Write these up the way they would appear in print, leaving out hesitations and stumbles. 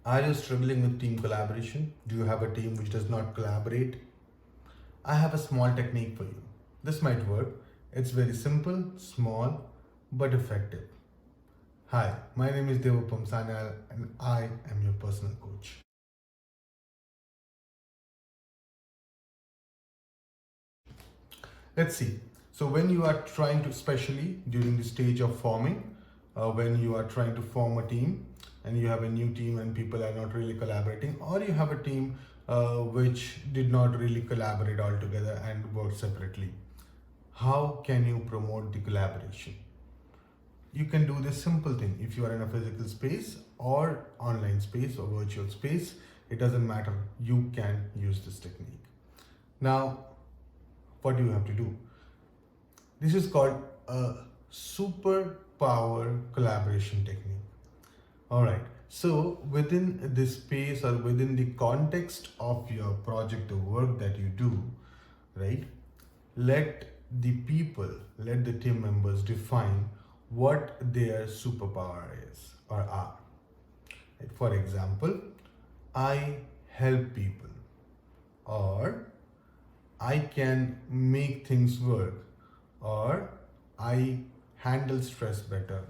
Are you struggling with team collaboration? Do you have a team which does not collaborate? I have a small technique for you. This might work. It's very simple, small, but effective. Hi, my name is Debopom Sanyal and I am your personal coach. Let's see. So when you are trying to, especially during the stage of forming, when you are trying to form a team and you have a new team and people are not really collaborating, or you have a team which did not really collaborate altogether and work separately, how can you promote the collaboration? You can do this simple thing. If you are in a physical space or online space or virtual space, it doesn't matter. You can use this technique. Now, what do you have to do? This is called a superpower collaboration technique. All right. So within this space or within the context of your project or work that you do, right? Let the people, let the team members define what their superpower is or are. Right? For example, I help people, or I can make things work, or I handle stress better,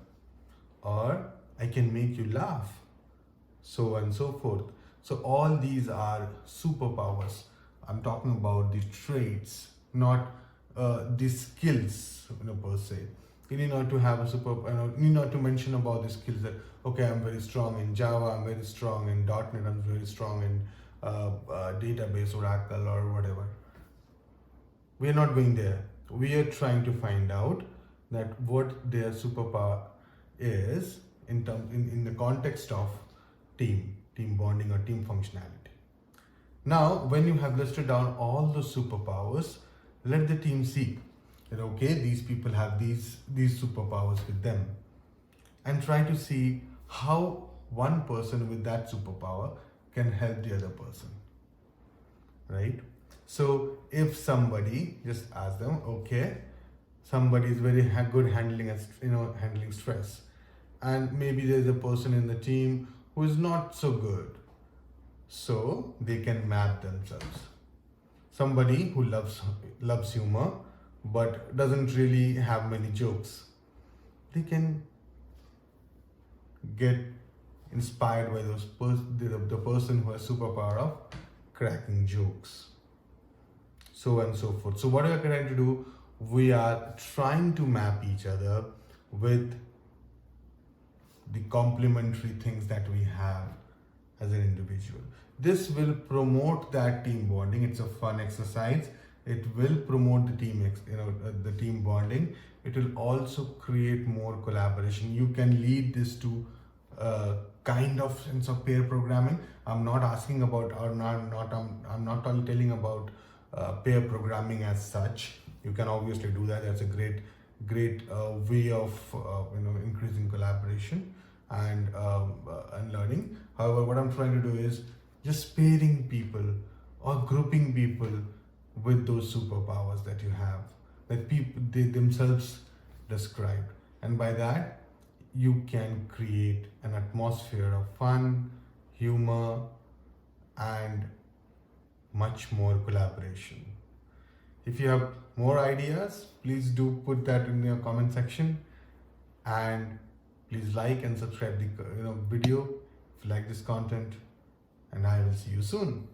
or I can make you laugh, so on and so forth. So all these are superpowers. I'm talking about the traits, not the skills, per se. You need not to have a you need not to mention about the skills that, okay, I'm very strong in Java, I'm very strong in .NET, I'm very strong in database, Oracle, or whatever. We are not going there. We are trying to find out that what their superpower is in the context of team bonding or team functionality. Now, when you have listed down all the superpowers, let the team see that, okay, these people have these superpowers with them, and try to see how one person with that superpower can help the other person, right? So if somebody, just ask them, okay, somebody is very good handling stress, and maybe there's a person in the team who is not so good, so they can map themselves. Somebody who loves humor but doesn't really have many jokes, they can get inspired by the person who has superpower of cracking jokes, so on and so forth. So what we are trying to do, we are trying to map each other with the complementary things that we have as an individual. This will promote that team bonding. It's a fun exercise. It will promote the the team bonding. It will also create more collaboration. You can lead this to a kind of sense of pair programming. I'm not asking about, or I'm not telling about pair programming as such. You can obviously do that. That's a great way of increasing collaboration and learning. However, what I'm trying to do is just pairing people or grouping people with those superpowers that you have, that they themselves described, and by that you can create an atmosphere of fun, humor, and much more collaboration. If you have more ideas, please do put that in your comment section, and please like and subscribe the video if you like this content, and I will see you soon.